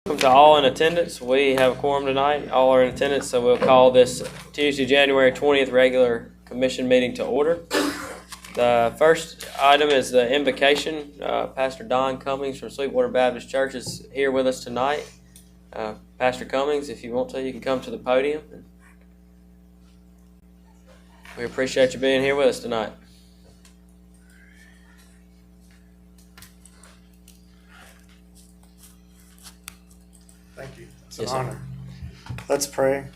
Welcome to all in attendance. We have a quorum tonight. All are in attendance, so we'll call this Tuesday, January 20th regular commission meeting to order. The first item is the invocation. Pastor Don Cummings from Sweetwater Baptist Church is here with us tonight. Pastor Cummings, if you want to, you can come to the podium. We appreciate you being here with us tonight. Thank you. It's Yes, an honor. sir. Let's pray.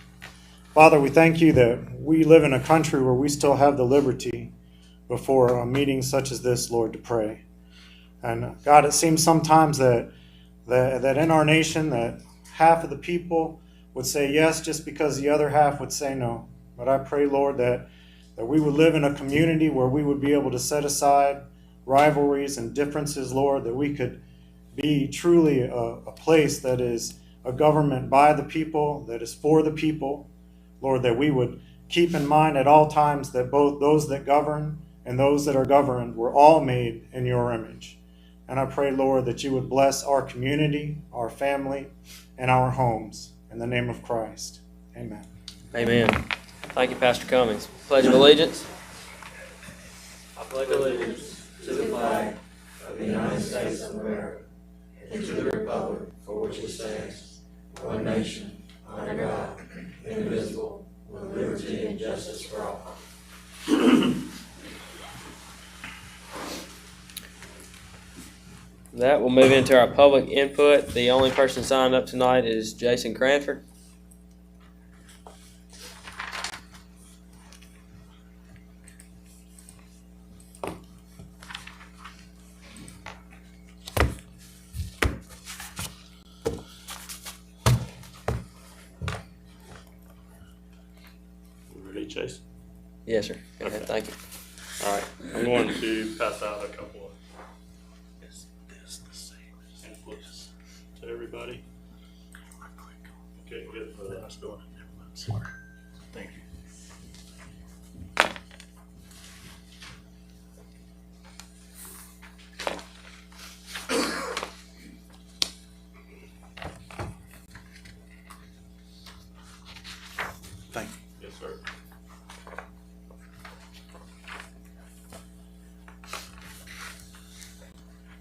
Father, we thank you that we live in a country where we still have the liberty before a meeting such as this, Lord, to pray. And God, it seems sometimes that in our nation that half of the people would say yes just because the other half would say no. But I pray, Lord, that we would live in a community where we would be able to set aside rivalries and differences, Lord, that we could be truly a place that is a government by the people, that is for the people. Lord, that we would keep in mind at all times that both those that govern and those that are governed were all made in your image. And I pray, Lord, that you would bless our community, our family, and our homes. In the name of Christ. Amen. Amen. Thank you, Pastor Cummings. Pledge of Allegiance. I pledge allegiance to the flag of the United States of America and to the republic for which it stands, one nation, under God, indivisible, with liberty and justice for all. That will move into our public input. The only person signed up tonight is Jason Cranford. Ready, Chase? Yes, sir. Go ahead. Okay. Thank you. All right. I'm going to pass out a couple of pamphlets to everybody. Okay, good. Thank you. Thank you. Yes, sir.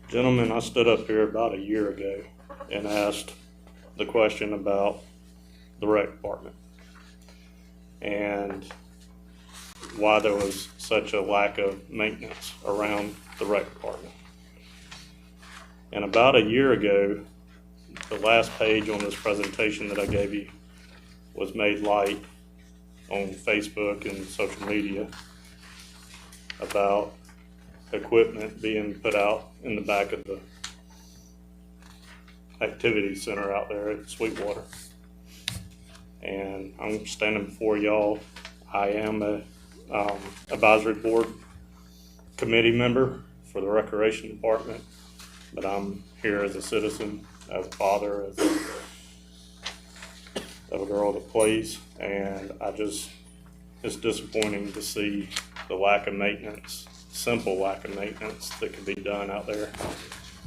Gentlemen, I stood up here about a year ago and asked the question about the rec department and why there was such a lack of maintenance around the rec department. And about a year ago, the last page on this presentation that I gave you was made light on Facebook and social media about equipment being put out in the back of the activity center out there at Sweetwater. And I'm standing before y'all. I am a advisory board committee member for the recreation department, but I'm here as a citizen, as a father, as of a girl that plays, and it's disappointing to see the lack of maintenance, simple lack of maintenance that can be done out there.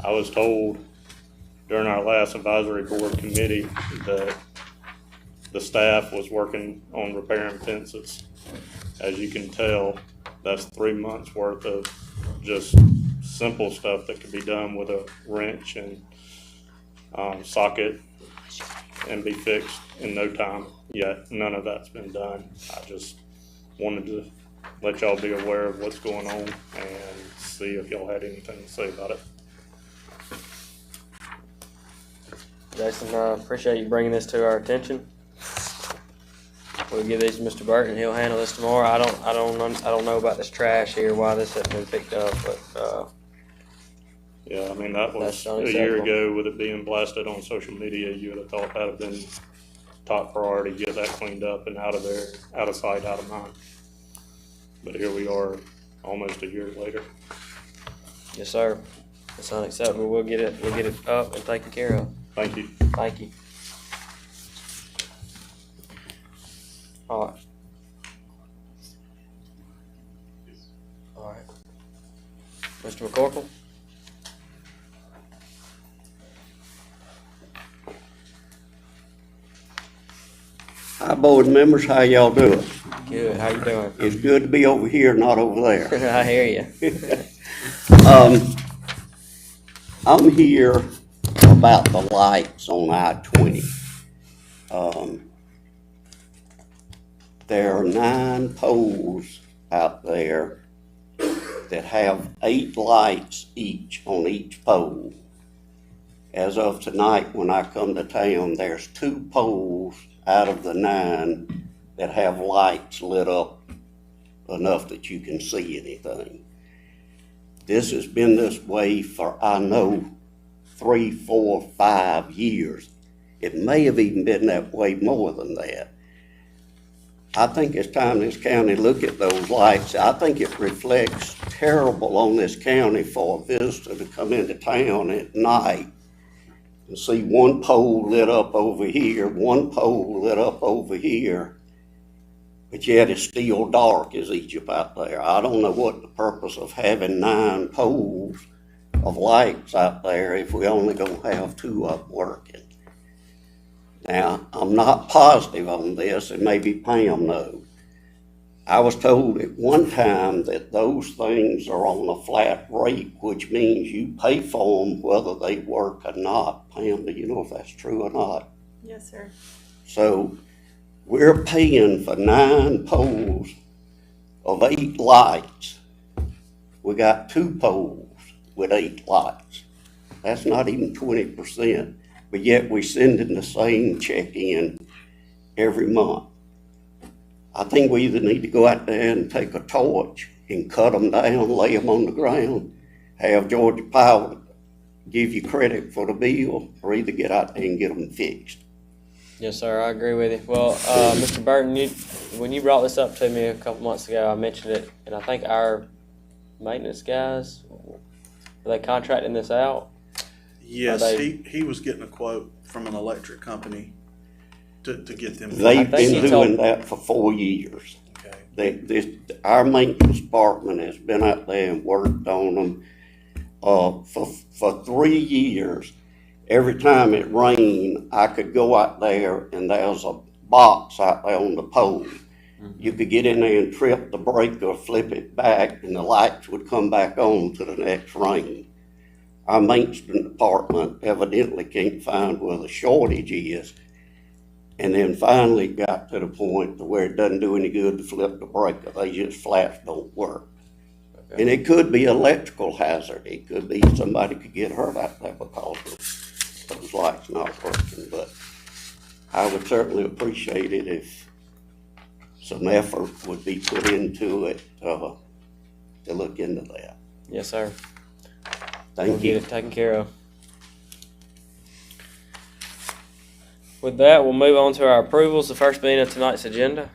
I was told during our last advisory board committee that the staff was working on repairing fences. As you can tell, that's 3 months worth of just simple stuff that could be done with a wrench and socket and be fixed in no time. Yet none of that's been done. I just wanted to let y'all be aware of what's going on and see if y'all had anything to say about it. Jason, I appreciate you bringing this to our attention. We'll give these to Mr. Burton. He'll handle this tomorrow. I don't know about this trash here, why this hasn't been picked up, but Yeah, I mean, that was That's a year unacceptable. ago with it being blasted on social media. You would have thought that would have been top priority, get that cleaned up and out of there, out of sight, out of mind. But here we are almost a year later. yes, sir. It's unacceptable. We'll get it up and taken care of. Thank you. Thank you. All right. All right. Mr. McCorkle? Hi, board members. How y'all doing? Good, how you doing? It's good to be over here, not over there. I hear you. I'm here about the lights on I-20. There are 9 poles out there that have 8 lights each on each pole. As of tonight, when I come to town, there's 2 poles out of the 9 that have lights lit up enough that you can see anything. This has been this way for, I know, 3, 4, 5 years. It may have even been that way more than that. I think it's time this county look at those lights. I think it reflects terrible on this county for a visitor to come into town at night and see one pole lit up over here, one pole lit up over here, but yet it's still dark as Egypt out there. I don't know what the purpose of having 9 poles of lights out there if we only gonna have 2 of them working. Now, I'm not positive on this, and maybe Pam knows. I was told at one time that those things are on a flat rate, which means you pay for them whether they work or not. Pam, do you know if that's true or not? Yes, sir. So we're paying for 9 poles of 8 lights. We got 2 poles with 8 lights. That's not even 20%, but yet we sending the same check in every month. I think we either need to go out there and take a torch and cut them down, lay them on the ground, have Georgia Power give you credit for the bill, or either get out there and get them fixed. Yes, sir, I agree with you. Well, Mr. Burton, when you brought this up to me a couple months ago, I mentioned it, and I think our maintenance guys, are they contracting this out? Yes, he was getting a quote from an electric company to get them. They've been doing that for 4 years. Okay. Our maintenance department has been out there and worked on them for 3 years. Every time it rained, I could go out there and there's a box out there on the pole. You could get in there and trip the breaker, flip it back, and the lights would come back on to the next rain. Our maintenance department evidently can't find where the shortage is, and then finally got to the point to where it doesn't do any good to flip the breaker. They just flat don't work. Okay. And it could be electrical hazard. It could be somebody could get hurt out there because of those lights not working. But I would certainly appreciate it if some effort would be put into it to look into that. Yes, sir. Thank We'll you. get it taken care of. With that, we'll move on to our approvals, the first being of tonight's agenda.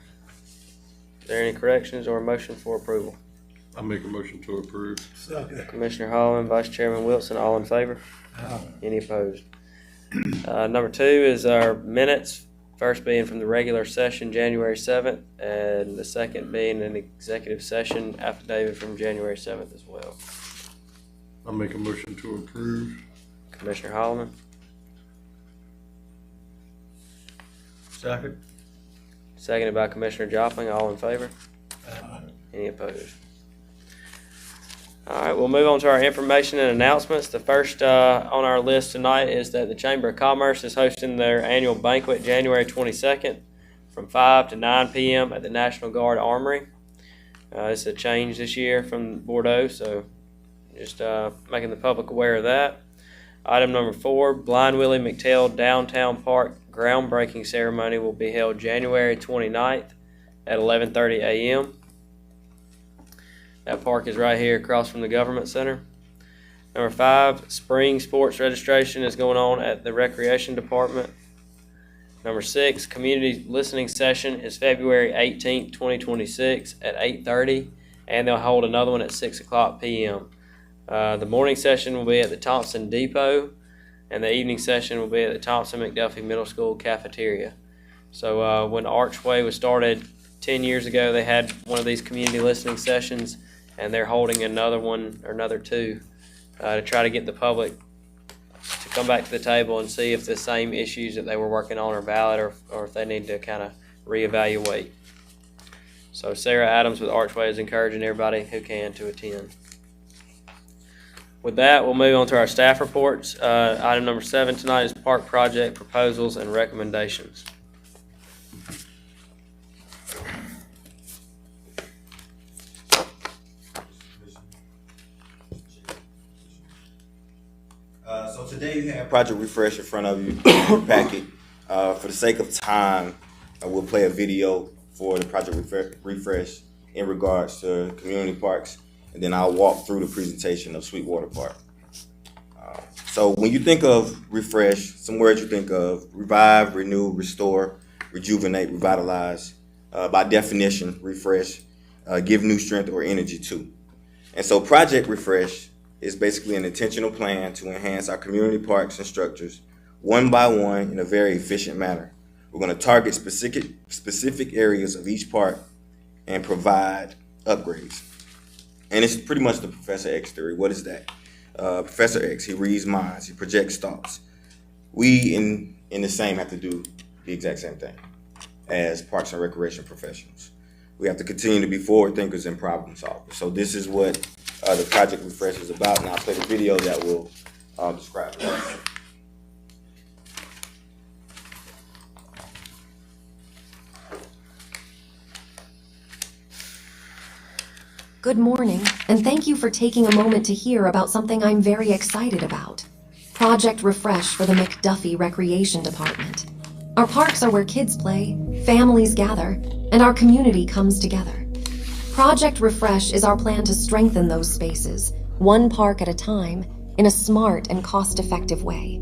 Is there any corrections or a motion for approval? I make a motion to approve. Commissioner Holland, Vice Chairman Wilson, all in favor? Any opposed? Number 2 is our minutes, first being from the regular session, January 7th, and the second being an executive session affidavit from January 7th as well. I make a motion to approve. Commissioner Holloman, Second. seconded by Commissioner Jopling, all in favor? Any opposed? All right, we'll move on to our information and announcements. The first on our list tonight is that the Chamber of Commerce is hosting their annual banquet January 22nd from 5 to 9 p.m. at the National Guard Armory. It's a change this year from Bordeaux, so just making the public aware of that. Item number 4, Blind Willie McTell Downtown Park groundbreaking ceremony will be held January 29th at 11:30 a.m. That park is right here across from the Government Center. Number 5, spring sports registration is going on at the Recreation Department. Number 6, community listening session is February 18th, 2026 at 8:30, and they'll hold another one at 6 o'clock p.m. The morning session will be at the Thompson Depot, and the evening session will be at the Thompson McDuffie Middle School cafeteria. So when Archway was started 10 years ago, they had one of these community listening sessions, and they're holding another one or another 2 to try to get the public to come back to the table and see if the same issues that they were working on are valid, or if they need to kind of reevaluate. So Sarah Adams with Archway is encouraging everybody who can to attend. With that, we'll move on to our staff reports. Item number 7 tonight is park project proposals and recommendations. So today you have Project Refresh in front of you, your packet. For the sake of time, we'll play a video for the Project Refresh in regards to community parks, and then I'll walk through the presentation of Sweetwater Park. So when you think of refresh, some words you think of: revive, renew, restore, rejuvenate, revitalize. By definition, refresh, give new strength or energy to. And so Project Refresh is basically an intentional plan to enhance our community parks and structures one by one in a very efficient manner. We're going to target specific areas of each park and provide upgrades. And it's pretty much the Professor X theory. What is that? Professor X, he reads minds, he projects thoughts. We in the same have to do the exact same thing as parks and recreation professionals. We have to continue to be forward thinkers and problem solvers. So this is what the Project Refresh is about, and I'll play the video that will describe it. Good morning, and thank you for taking a moment to hear about something I'm very excited about. Project Refresh for the McDuffie Recreation Department. Our parks are where kids play, families gather, and our community comes together. Project Refresh is our plan to strengthen those spaces, one park at a time, in a smart and cost-effective way.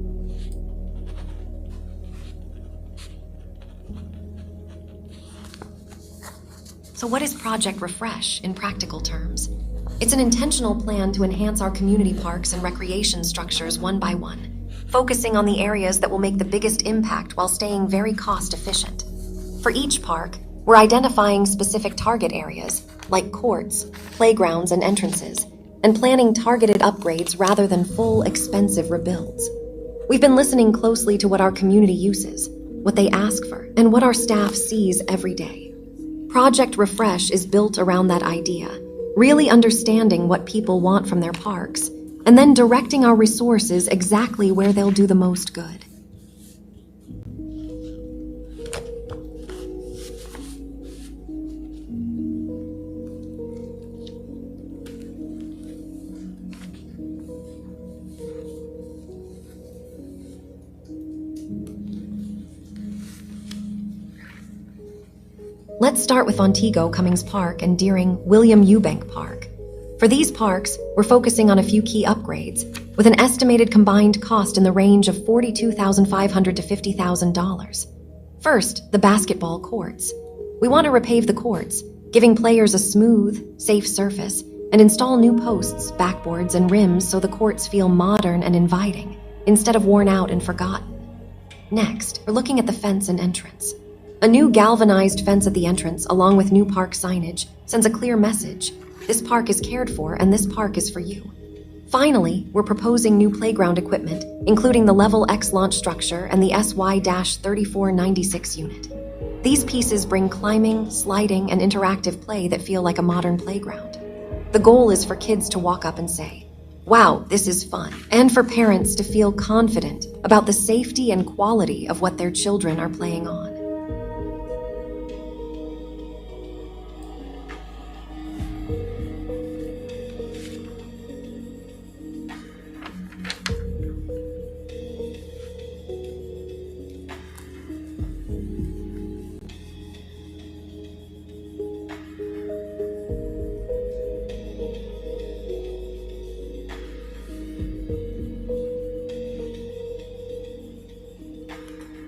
So what is Project Refresh in practical terms? It's an intentional plan to enhance our community parks and recreation structures one by one, focusing on the areas that will make the biggest impact while staying very cost efficient. For each park, we're identifying specific target areas, like courts, playgrounds, and entrances, and planning targeted upgrades rather than full, expensive rebuilds. We've been listening closely to what our community uses, what they ask for, and what our staff sees every day. Project Refresh is built around that idea, really understanding what people want from their parks, and then directing our resources exactly where they'll do the most good. Let's start with Montego Cummings Park and Deering William Eubank Park. For these parks, we're focusing on a few key upgrades, with an estimated combined cost in the range of $42,500 to $50,000. First, the basketball courts. We want to repave the courts, giving players a smooth, safe surface, and install new posts, backboards, and rims so the courts feel modern and inviting, instead of worn out and forgotten. Next, we're looking at the fence and entrance. A new galvanized fence at the entrance, along with new park signage, sends a clear message. This park is cared for, and this park is for you. Finally, we're proposing new playground equipment, including the Level X launch structure and the SY-3496 unit. These pieces bring climbing, sliding, and interactive play that feel like a modern playground. The goal is for kids to walk up and say, "Wow, this is fun," and for parents to feel confident about the safety and quality of what their children are playing on.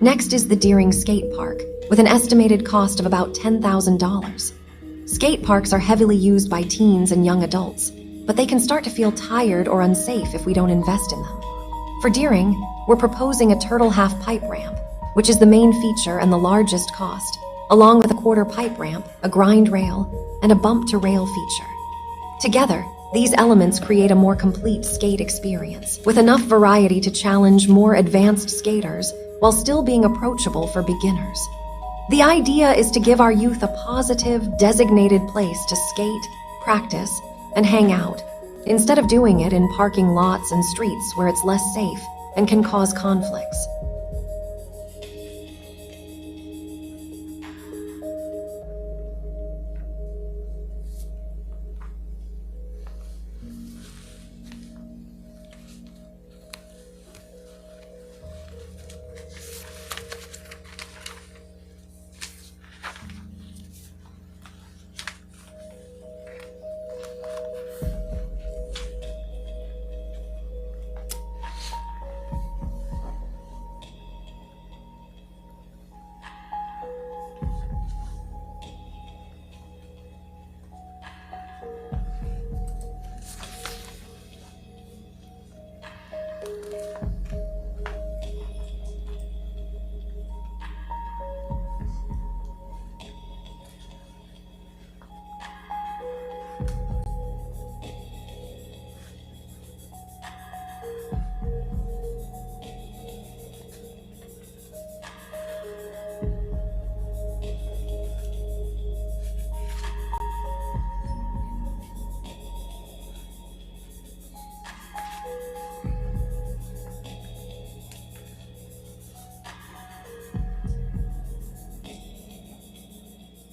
Next is the Deering Skate Park, with an estimated cost of about $10,000. Skate parks are heavily used by teens and young adults, but they can start to feel tired or unsafe if we don't invest in them. For Deering, we're proposing a turtle half pipe ramp, which is the main feature and the largest cost, along with a quarter pipe ramp, a grind rail, and a bump to rail feature. Together, these elements create a more complete skate experience, with enough variety to challenge more advanced skaters while still being approachable for beginners. The idea is to give our youth a positive, designated place to skate, practice, and hang out, instead of doing it in parking lots and streets where it's less safe and can cause conflicts.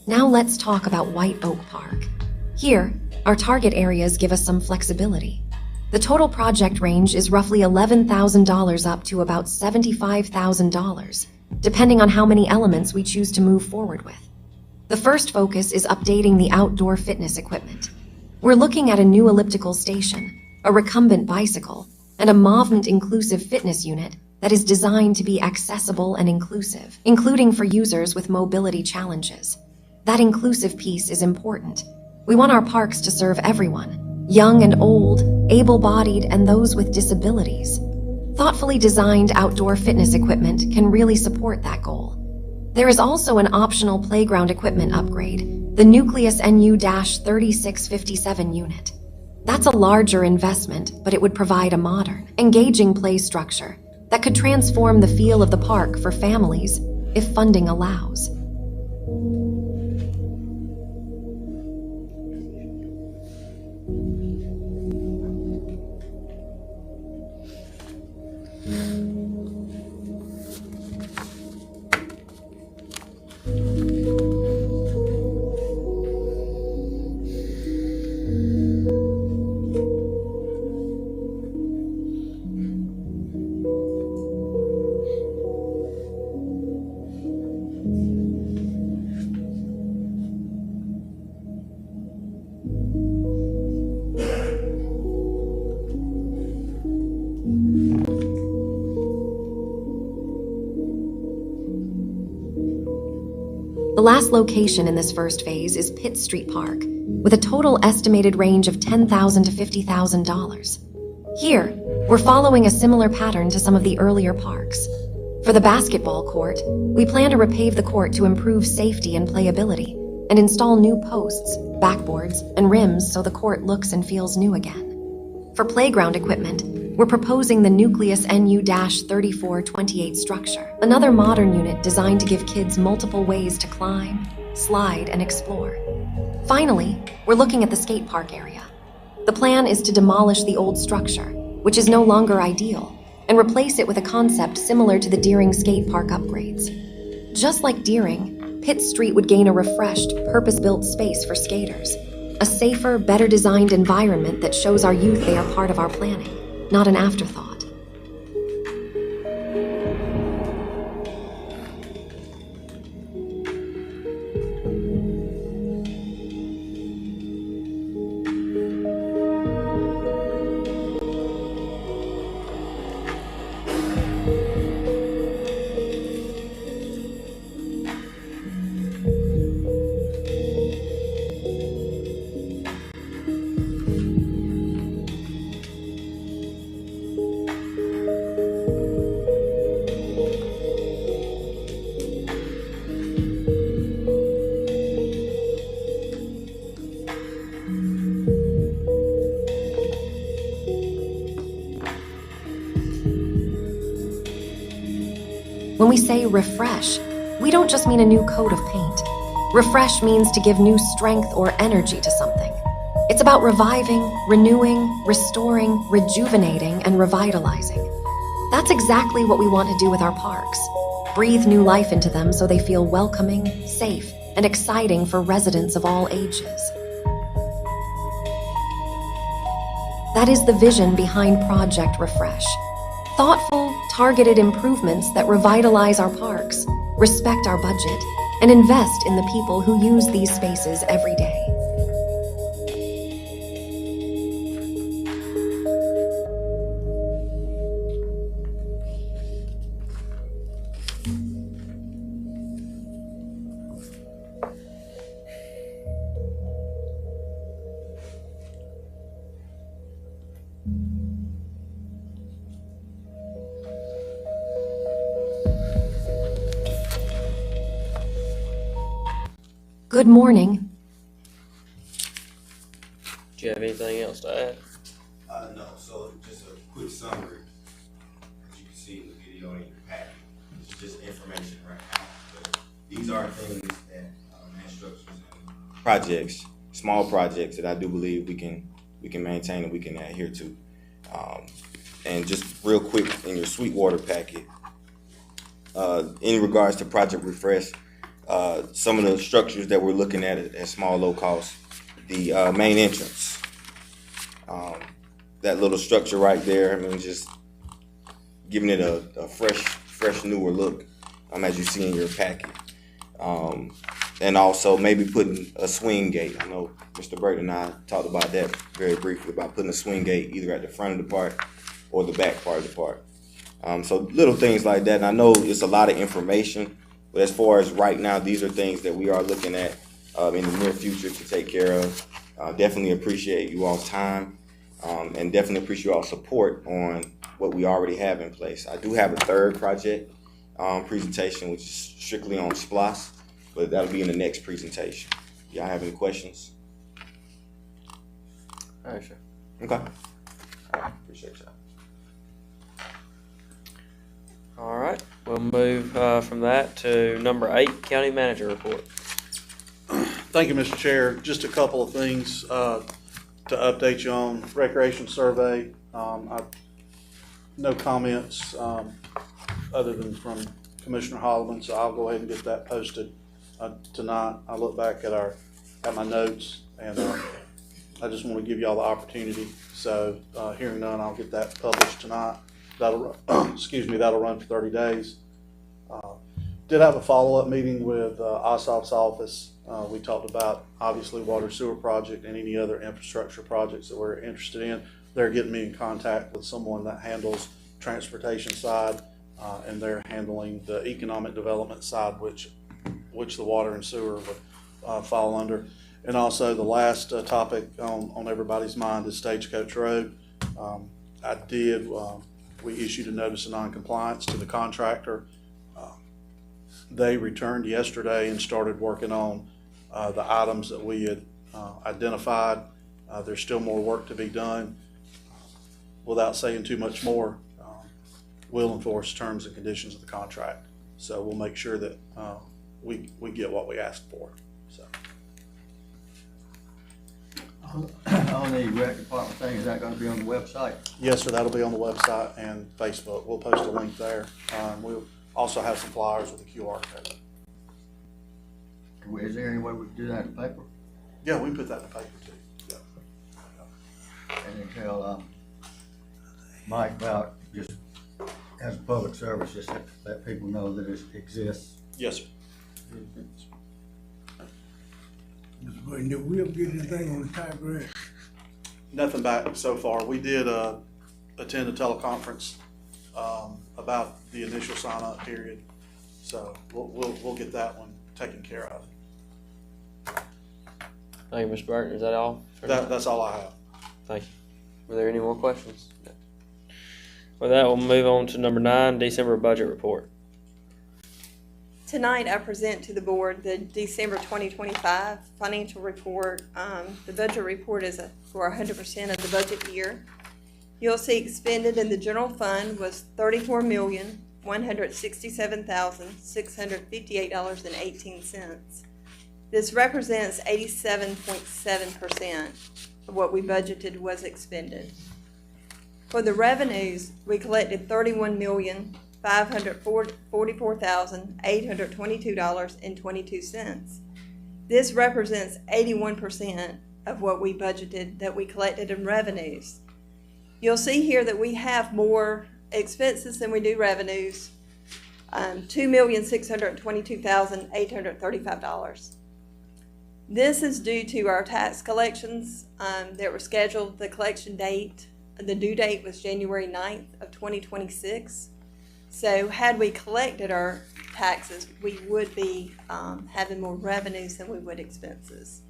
Now let's talk about White Oak Park. Here, our target areas give us some flexibility. The total project range is roughly $11,000 up to about $75,000, depending on how many elements we choose to move forward with. The first focus is updating the outdoor fitness equipment. We're looking at a new elliptical station, a recumbent bicycle, and a movement-inclusive fitness unit that is designed to be accessible and inclusive, including for users with mobility challenges. That inclusive piece is important. We want our parks to serve everyone, young and old, able-bodied, and those with disabilities. Thoughtfully designed outdoor fitness equipment can really support that goal. There is also an optional playground equipment upgrade, the Nucleus NU-3657 unit. That's a larger investment, but it would provide a modern, engaging play structure that could transform the feel of the park for families if funding allows. The last location in this first phase is Pitt Street Park, with a total estimated range of $10,000 to $50,000. Here, we're following a similar pattern to some of the earlier parks. For the basketball court, we plan to repave the court to improve safety and playability, and install new posts, backboards, and rims so the court looks and feels new again. For playground equipment, we're proposing the Nucleus NU-3428 structure, another modern unit designed to give kids multiple ways to climb, slide, and explore. Finally, we're looking at the skate park area. The plan is to demolish the old structure, which is no longer ideal, and replace it with a concept similar to the Deering skate park upgrades. Just like Deering, Pitt Street would gain a refreshed, purpose-built space for skaters, a safer, better-designed environment that shows our youth they are part of our planning, not an afterthought. When we say refresh, we don't just mean a new coat of paint. Refresh means to give new strength or energy to something. It's about reviving, renewing, restoring, rejuvenating, and revitalizing. That's exactly what we want to do with our parks. Breathe new life into them so they feel welcoming, safe, and exciting for residents of all ages. That is the vision behind Project Refresh. Thoughtful, targeted improvements that revitalize our parks, respect our budget, and invest in the people who use these spaces every day. Good morning. Do you have anything else to add? No, so just a quick summary. As you can see in the video in your packet, it's just information right now. But these are things that, and structures and projects, small projects that I do believe we can maintain and we can adhere to. And just real quick in your Sweetwater packet, in regards to Project Refresh, some of the structures that we're looking at small, low cost, the main entrance, that little structure right there. I mean, just giving it a fresh, newer look, as you see in your packet. And also maybe putting a swing gate. I know Mr. Burton and I talked about that very briefly, about putting a swing gate either at the front of the park or the back part of the park. So little things like that. And I know it's a lot of information, but as far as right now, these are things that we are looking at in the near future to take care of. Definitely appreciate you all's time, and definitely appreciate you all's support on what we already have in place. I do have a third project presentation, which is strictly on SPLOS, but that'll be in the next presentation. Y'all have any questions? All right, sure. Okay. All right, appreciate y'all. All right, we'll move from that to number 8, County Manager Report. Thank you, Mr. Chair. Just a couple of things to update you on. Recreation survey, no comments other than from Commissioner Holloman, so I'll go ahead and get that posted tonight. I look back at my notes, and I just want to give you all the opportunity. So hearing none, I'll get that published tonight. That'll that'll run for 30 days. Did have a follow-up meeting with Ossoff's office. We talked about obviously water sewer project and any other infrastructure projects that we're interested in. They're getting me in contact with someone that handles transportation side, and they're handling the economic development side, which the water and sewer would fall under. And also the last topic on everybody's mind is Stagecoach Road. We issued a notice of noncompliance to the contractor. They returned yesterday and started working on the items that we had identified. There's still more work to be done. Without saying too much more, we'll enforce terms and conditions of the contract. So we'll make sure that we get what we asked for. So. On the rec department thing, is that gonna be on the website? Yes, sir, that'll be on the website and Facebook. We'll post a link there. We'll also have some flyers with a QR code. Is there any way we can do that in paper? Yeah, we put that in the paper too. Yeah. And then tell Mike about just as a public service, just let people know that it exists. Yes, sir. Mr. Burton, did we ever get anything on the type grant? Nothing back so far. We did attend a teleconference about the initial sign-up period, so we'll get that one taken care of. Thank you, Mr. Burton. Is that all? That's all I have. Thank you. Were there any more questions? No. With that, we'll move on to number 9, December Budget Report. Tonight, I present to the board the December 2025 financial report. The budget report is for 100% of the budget year. You'll see expended in the general fund was $34,410,000. $1,167,658.18. This represents 87.7% of what we budgeted was expended. For the revenues, we collected $31,544,822.22. This represents 81% of what we budgeted that we collected in revenues. You'll see here that we have more expenses than we do revenues, $2,622,835. This is due to our tax collections that were scheduled. The collection date, the due date was January 9th of 2026. So had we collected our taxes, we would be having more revenues than we would expenses.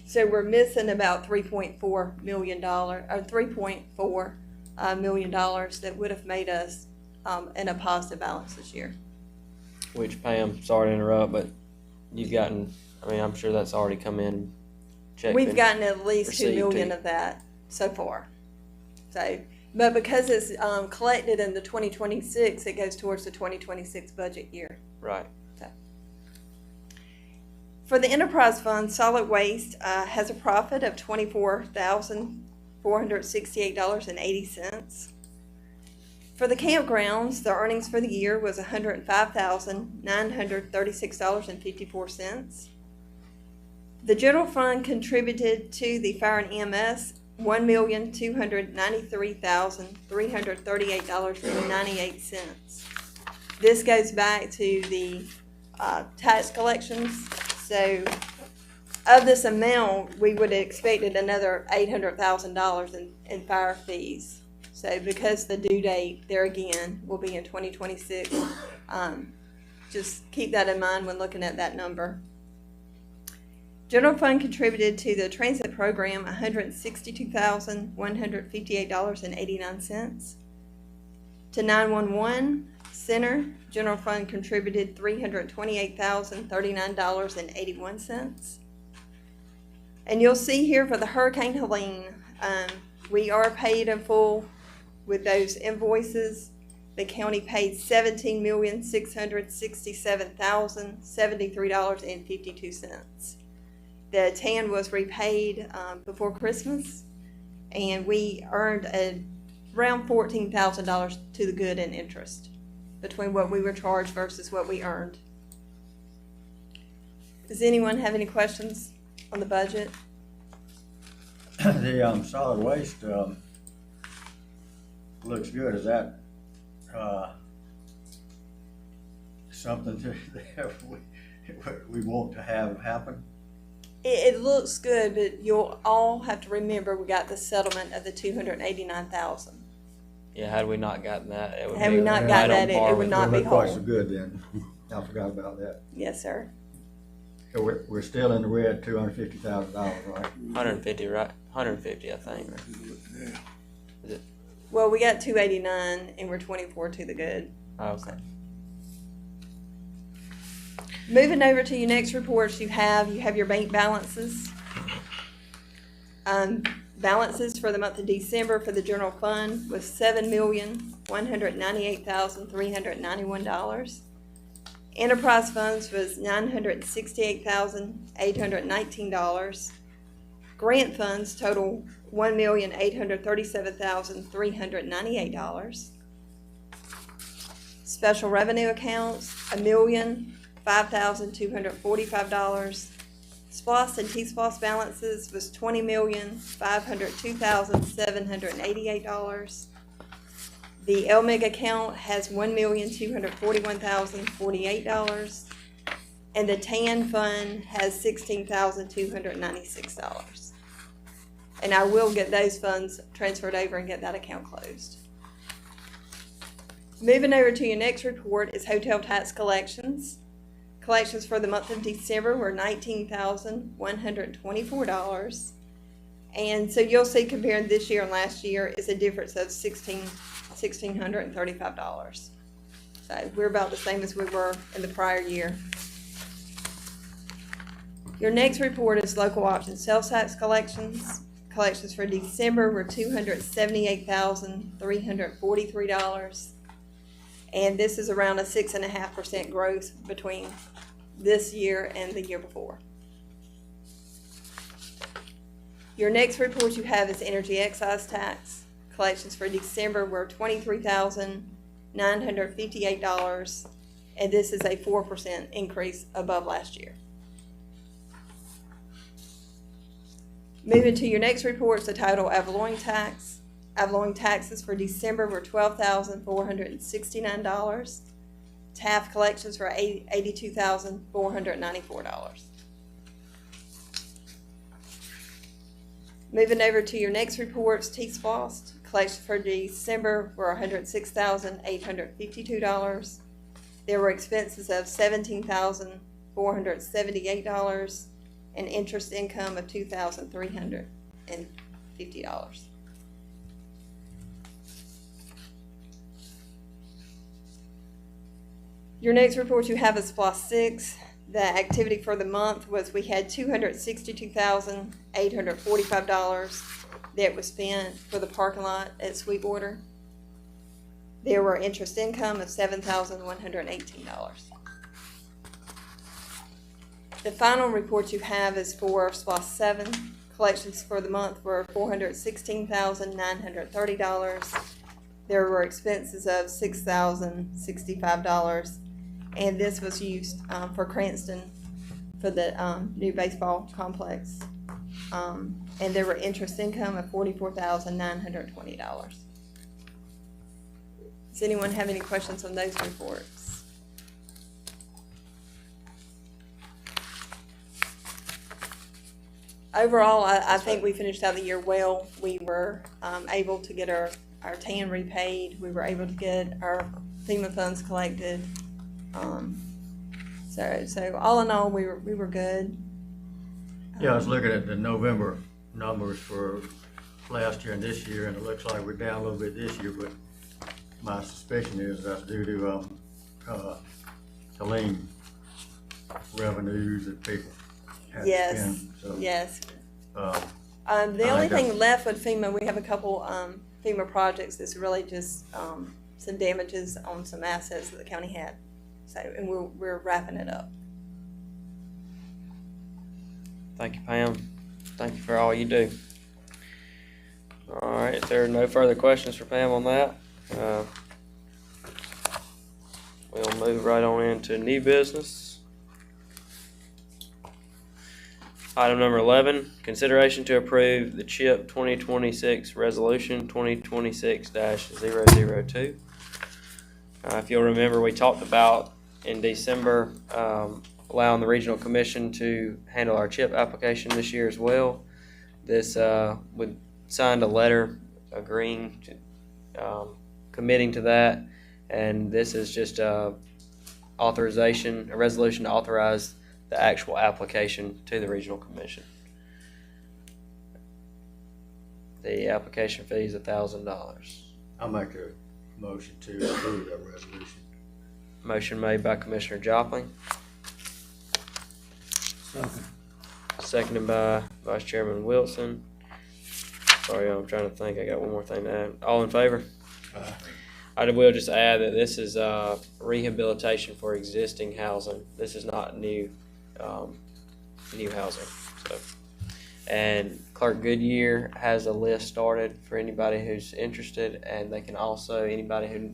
So we're missing about $3.4 million that would have made us in a positive balance this year. Which, Pam, sorry to interrupt, but you've gotten, I mean, I'm sure that's already come in. Checked We've and gotten at least $2 received million too. of that so far. So, but because it's collected in the 2026, it goes towards the 2026 budget year. Right. So, for the enterprise fund, solid waste has a profit of $24,468.80. For the campgrounds, the earnings for the year was $105,936.54. The general fund contributed to the fire and EMS $1,293,338.98. This goes back to the tax collections. So of this amount, we would have expected another $800,000 in fire fees. So because the due date there again will be in 2026, just keep that in mind when looking at that number. General fund contributed to the transit program $162,158.89. To 911 Center, general fund contributed $328,039.81. And you'll see here for the Hurricane Helene, we are paid in full with those invoices. The county paid $17,667,073.52. The TAN was repaid before Christmas, and we earned around $14,000 to the good in interest between what we were charged versus what we earned. Does anyone have any questions on the budget? The solid waste looks good. Is that something that we want to have happen? It looks good, but you'll all have to remember we got the settlement of the $289,000. Yeah, had we not gotten that, it would Had be we not right got on that, par it would with not be Not quite so whole. good then. I forgot about that. Yes, sir. So we're still in the red, $250,000, right? 150, right? 150, I think. Yeah. Well, we got 289 and we're 24 to the good. Okay. Moving over to your next reports, you have your bank balances. Balances for the month of December for the general fund was $7,198,391. Enterprise funds was $968,819. Grant funds total $1,837,398. Special revenue accounts $1,005,245. SPOS and T-SPOS balances was $20,502,788. The LMIG account has $1,241,048, and the TAN fund has $16,296. And I will get those funds transferred over and get that account closed. Moving over to your next report is hotel tax collections. Collections for the month of December were $19,124. And so you'll see comparing this year and last year is a difference of $1,635. So we're about the same as we were in the prior year. Your next report is local option sales tax collections. Collections for December were $278,343. And this is around a 6.5% growth between this year and the year before. Your next report you have is energy excise tax. Collections for December were $23,958, and this is a 4% increase above last year. Moving to your next report is the total Avaloing tax. Avaloing taxes for December were $12,469. Taft collections were $82,494. Moving over to your next reports, T-Splost. Collections for December were $106,852. There were expenses of $17,478 and interest income of $2,350. Your next report you have is SPLOST 6. The activity for the month was we had $262,845 that was spent for the parking lot at Sweetwater. There were interest income of $7,118. The final report you have is for SPLOST 7. Collections for the month were $416,930. There were expenses of $6,065, and this was used for Cranston for the new baseball complex. And there were interest income of $44,920. Does anyone have any questions on those reports? Overall, I think we finished out the year well. We were able to get our TAN repaid. We were able to get our FEMA funds collected. So all in all, we were good. Yeah, I was looking at the November numbers for last year and this year, and it looks like we're down a little bit this year, but my suspicion is that's due to lean revenues that people have Yes, to spend. So, yes. I The only think thing left with FEMA, we have a couple FEMA projects that's really just some damages on some assets that the county had. So, and we're wrapping it up. Thank you, Pam. Thank you for all you do. All right, if there are no further questions for Pam on that, we'll move right on into new business. Item number 11, consideration to approve the CHIP 2026 Resolution 2026-002. If you'll remember, we talked about in December allowing the Regional Commission to handle our CHIP application this year as well. This we signed a letter agreeing to committing to that, and this is just a resolution to authorize the actual application to the Regional Commission. The application fee is $1,000. I'll make a motion to approve that resolution. Motion made by Commissioner Jopling, seconded by Vice Chairman Wilson. Sorry, I'm trying to think. I got one more thing to add. All in favor? I will just add that this is rehabilitation for existing housing. This is not new housing. So, and Clerk Goodyear has a list started for anybody who's interested, and they can also, anybody who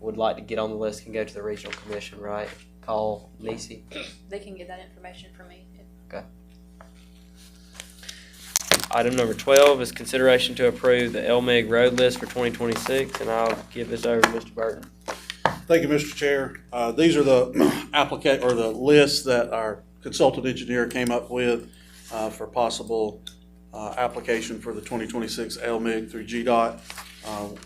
would like to get on the list can go to the Regional Commission, right? Call Nisi. They can get that information from me. Okay. Item number 12 is consideration to approve the LMIG road list for 2026, and I'll give this over to Mr. Burton. Thank you, Mr. Chair. These are the the lists that our consultant engineer came up with for possible application for the 2026 LMIG through GDOT.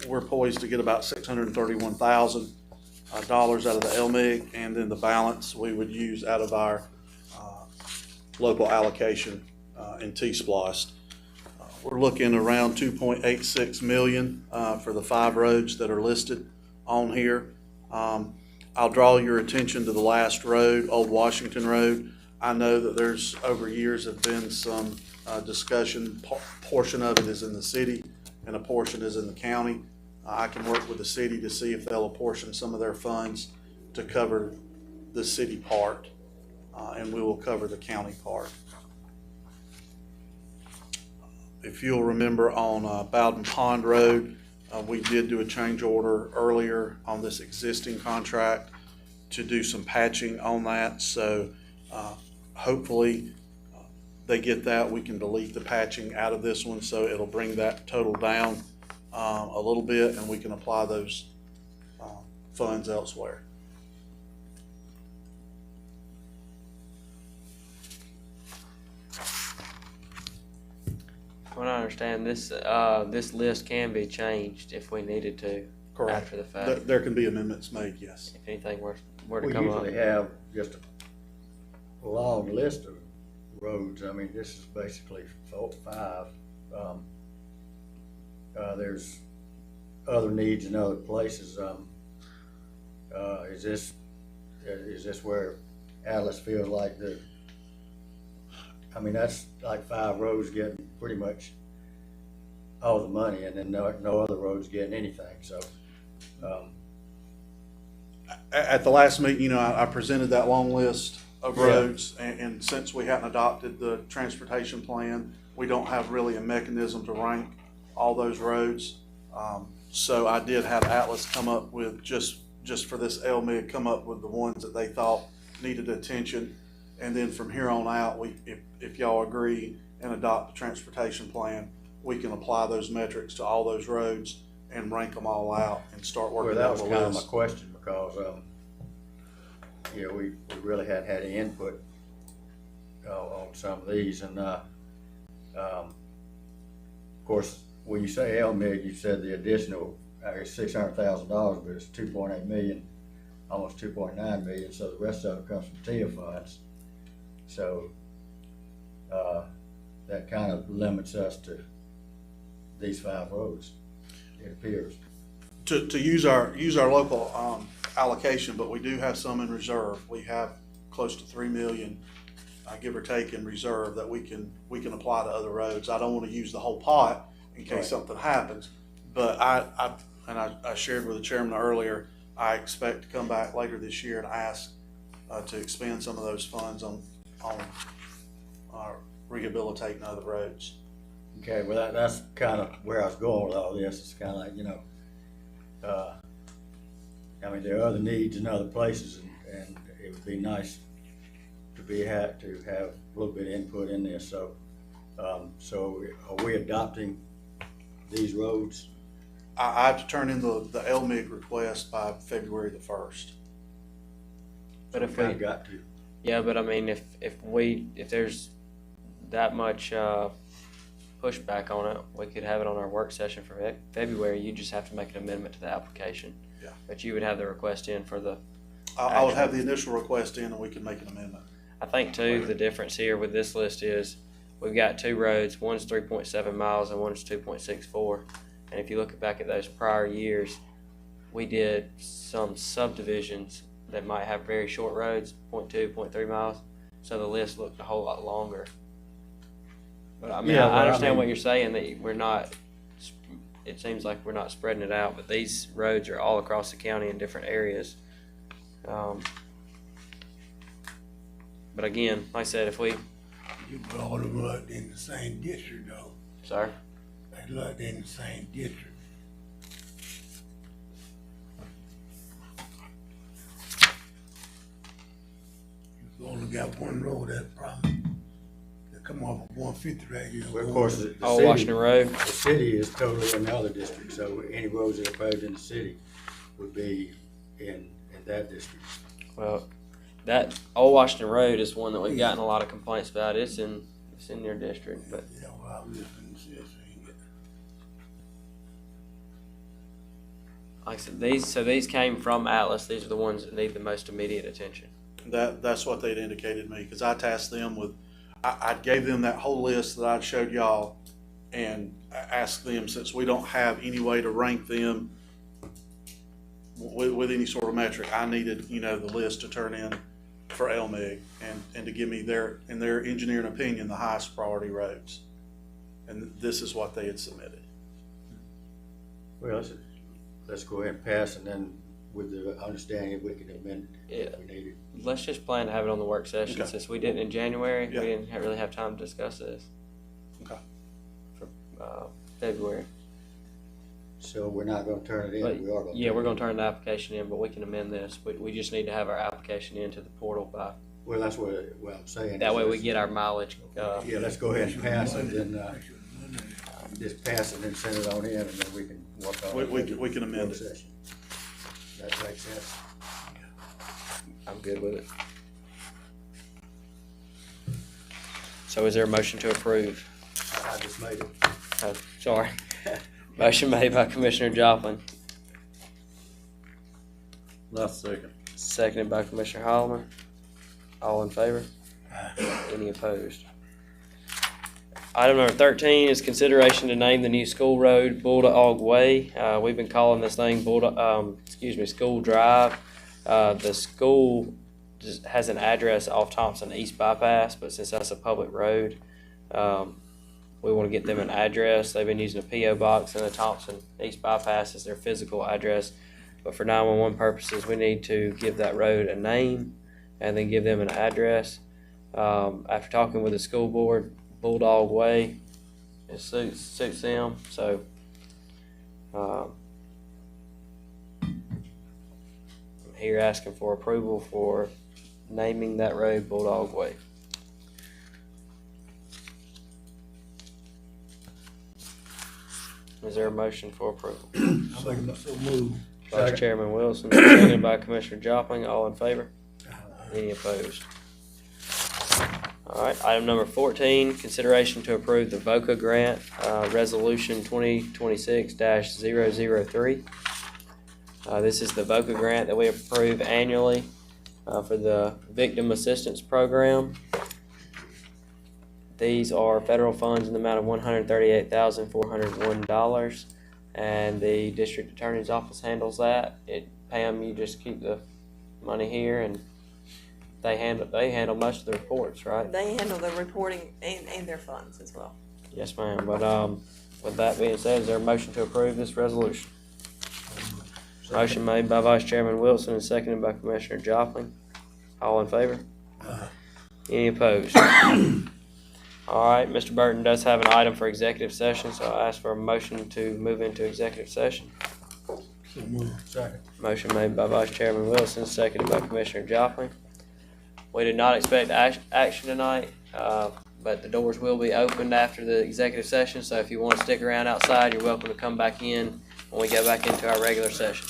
We're poised to get about $631,000 out of the LMIG, and then the balance we would use out of our local allocation in T-Splost. We're looking around $2.86 million for the 5 roads that are listed on here. I'll draw your attention to the last road, Old Washington Road. I know that there's over years have been some discussion. Portion of it is in the city and a portion is in the county. I can work with the city to see if they'll apportion some of their funds to cover the city part, and we will cover the county part. If you'll remember on Bowden Pond Road, we did do a change order earlier on this existing contract to do some patching on that. So hopefully they get that. We can delete the patching out of this one, so it'll bring that total down a little bit, and we can apply those funds elsewhere. From what I understand, this list can be changed if we needed to. Correct. After the fact. There can be amendments made, yes. If anything were to We come up. usually have just a long list of roads. I mean, this is basically 4, 5. There's other needs in other places. Is this where Atlas feels like that's like 5 roads getting pretty much all the money, and then no other roads getting anything, so. At the last meeting, I presented that long list of roads, and since we hadn't adopted the transportation plan, we don't have really a mechanism to rank all those roads. So I did have Atlas come up with, just for this LMIG, come up with the ones that they thought needed attention. And then from here on out, if y'all agree and adopt the transportation plan, we can apply those metrics to all those roads and rank them all out and start working Well, out that the was kind of list. my question, because, we really hadn't had any input on some of these, and, of course, when you say LMIG, you said the additional, is $600,000, but it's 2.8 million, almost 2.9 million, so the rest of it comes from TIA funds. So, that kind of limits us to these 5 roads, it appears. To use our local allocation, but we do have some in reserve. We have close to 3 million, give or take, in reserve that we can apply to other roads. I don't want to use the whole pot in case something happens, but I shared with the chairman earlier, I expect to come back later this year and ask to expend some of those funds on rehabilitating other roads. Okay, well, that's kind of where I was going with all this. It's kind of like, there are other needs in other places, and it would be nice to have a little bit of input in this. So, so are we adopting these roads? I have to turn in the LMIG request by February the 1st. But if we we got to. Yeah, but I mean, if there's that much pushback on it, we could have it on our work session for February. You just have to make an amendment to the application. Yeah. But you would have the request in for the. I would have the initial request in, and we can make an amendment. I think too, the difference here with this list is we've got 2 roads. One's 3.7 miles and one's 2.64. And if you look back at those prior years, we did some subdivisions that might have very short roads, 0.2, 0.3 miles. So the list looked a whole lot longer. But I mean, I understand what you're saying, that we're not, it seems like we're not spreading it out, but these roads are all across the county in different areas. But again, like I said, if we. You put all the roads in the same district though. Sorry? They look in the same district. You only got one road, that's the problem. They come off of 150 right here. Well, of course, the Old Washington Road. The city is totally in the other district, so any roads that are paved in the city would be in that district. Well, that Old Washington Road is one that we've gotten a lot of complaints about. It's in your district, but. Yeah, well, I'm listening to this. Like I said, these came from Atlas. These are the ones that need the most immediate attention. That's what they'd indicated to me, because I tasked them with, I gave them that whole list that I showed y'all, and I asked them, since we don't have any way to rank them with any sort of metric, I needed, the list to turn in for LMIG and to give me in their engineering opinion, the highest priority roads. And this is what they had submitted. Well, let's go ahead and pass, and then with the understanding we can amend it if we need it. Let's just plan to have it on the work session, Okay. since we did it in January, Yeah. we didn't really have time to discuss this. Okay. For, February. So we're not gonna turn it in, But, we are gonna. yeah, we're gonna turn the application in, but we can amend this. We just need to have our application into the portal by, Well, that's what I'm saying. that way we is get our mileage, Yeah, let's go ahead and pass it, then, just pass it and send it on in, and then we can work on it. We can amend Work it. session. That makes sense. I'm good with it. So is there a motion to approve? I just made it. Oh, sorry. Motion made by Commissioner Joplin, Last second. seconded by Commissioner Holloman. All in favor? Any opposed? Item number 13 is consideration to name the new school road Bulldog Way. We've been calling this thing School Drive. The school just has an address off Thompson East Bypass, but since that's a public road, we want to get them an address. They've been using a P.O. box and the Thompson East Bypass as their physical address. But for 911 purposes, we need to give that road a name and then give them an address. After talking with the school board, Bulldog Way, it suits them. So I'm here asking for approval for naming that road Bulldog Way. Is there a motion for approval? So move. Vice Chairman Wilson, seconded by Commissioner Joplin. All in favor? Any opposed? All right, item number 14, consideration to approve the BoC grant, resolution 2026-003. This is the BoC grant that we approve annually for the Victim Assistance Program. These are federal funds in the amount of $138,401, and the district attorney's office handles that. Pam, you just keep the money here, and they handle most of the reports, right? They handle the reporting and their funds as well. Yes, ma'am. But with that being said, is there a motion to approve this resolution? Motion made by Vice Chairman Wilson and seconded by Commissioner Joplin. All in favor? Any opposed? All right, Mr. Burton does have an item for executive session, so I ask for a motion to move into executive session. So move. Second. Motion made by Vice Chairman Wilson, seconded by Commissioner Joplin. We did not expect action tonight, but the doors will be opened after the executive session, so if you want to stick around outside, you're welcome to come back in when we go back into our regular session.